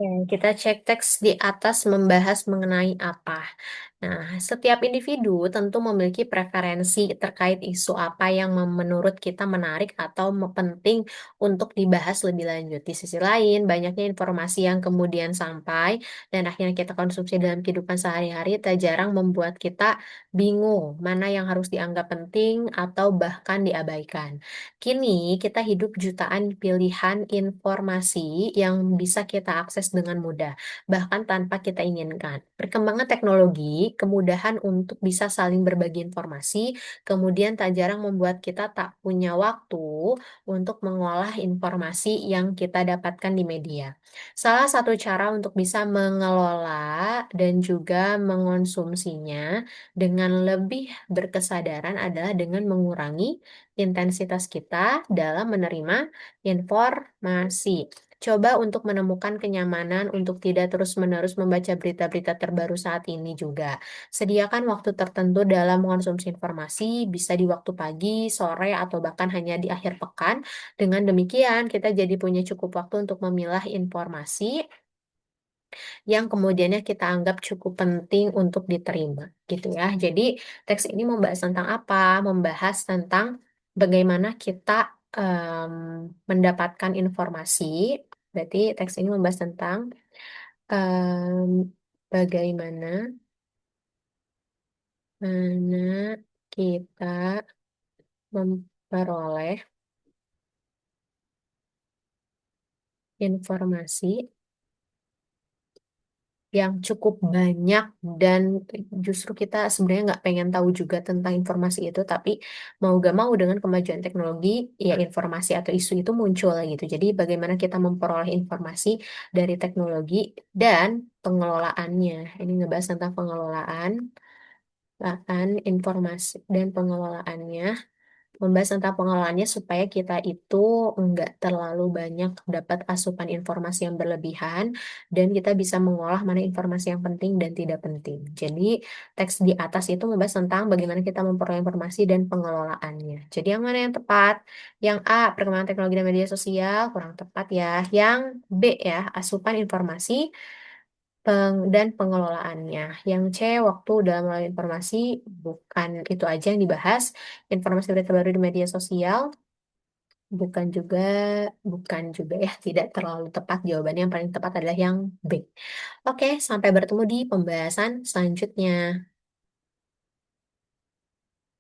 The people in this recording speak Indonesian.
Oke, kita cek teks di atas membahas mengenai apa. Nah, setiap individu tentu memiliki preferensi terkait isu apa yang menurut kita menarik atau penting untuk dibahas lebih lanjut. Di sisi lain, banyaknya informasi yang kemudian sampai dan akhirnya kita konsumsi dalam kehidupan sehari-hari tak jarang membuat kita bingung mana yang harus dianggap penting atau bahkan diabaikan. Kini kita hidup jutaan pilihan informasi yang bisa kita akses dengan mudah, bahkan tanpa kita inginkan. Perkembangan teknologi, kemudahan untuk bisa saling berbagi informasi, kemudian tak jarang membuat kita tak punya waktu untuk mengolah informasi yang kita dapatkan di media. Salah satu cara untuk bisa mengelola dan juga mengonsumsinya dengan lebih berkesadaran adalah dengan mengurangi intensitas kita dalam menerima informasi. Coba untuk menemukan kenyamanan untuk tidak terus-menerus membaca berita-berita terbaru saat ini juga. Sediakan waktu tertentu dalam mengonsumsi informasi, bisa di waktu pagi, sore, atau bahkan hanya di akhir pekan. Dengan demikian, kita jadi punya cukup waktu untuk memilah informasi yang kemudiannya kita anggap cukup penting untuk diterima, gitu ya. Jadi, teks ini membahas tentang apa? Membahas tentang bagaimana kita mendapatkan informasi. Berarti teks ini membahas tentang bagaimana kita memperoleh informasi yang cukup banyak dan justru kita sebenarnya nggak pengen tahu juga tentang informasi itu, tapi mau gak mau dengan kemajuan teknologi, ya informasi atau isu itu muncul gitu. Jadi bagaimana kita memperoleh informasi dari teknologi dan pengelolaannya. Ini ngebahas tentang pengelolaan, informasi dan pengelolaannya. Membahas tentang pengelolaannya supaya kita itu enggak terlalu banyak dapat asupan informasi yang berlebihan dan kita bisa mengolah mana informasi yang penting dan tidak penting. Jadi teks di atas itu membahas tentang bagaimana kita memperoleh informasi dan pengelolaannya. Jadi yang mana yang tepat? Yang A, perkembangan teknologi dan media sosial, kurang tepat ya. Yang B ya, asupan informasi dan pengelolaannya. Yang C, waktu dalam mengelola informasi, bukan itu aja yang dibahas. Informasi berita baru di media sosial, bukan juga, bukan juga ya, tidak terlalu tepat. Jawabannya yang paling tepat adalah yang B. Oke, sampai bertemu di pembahasan selanjutnya.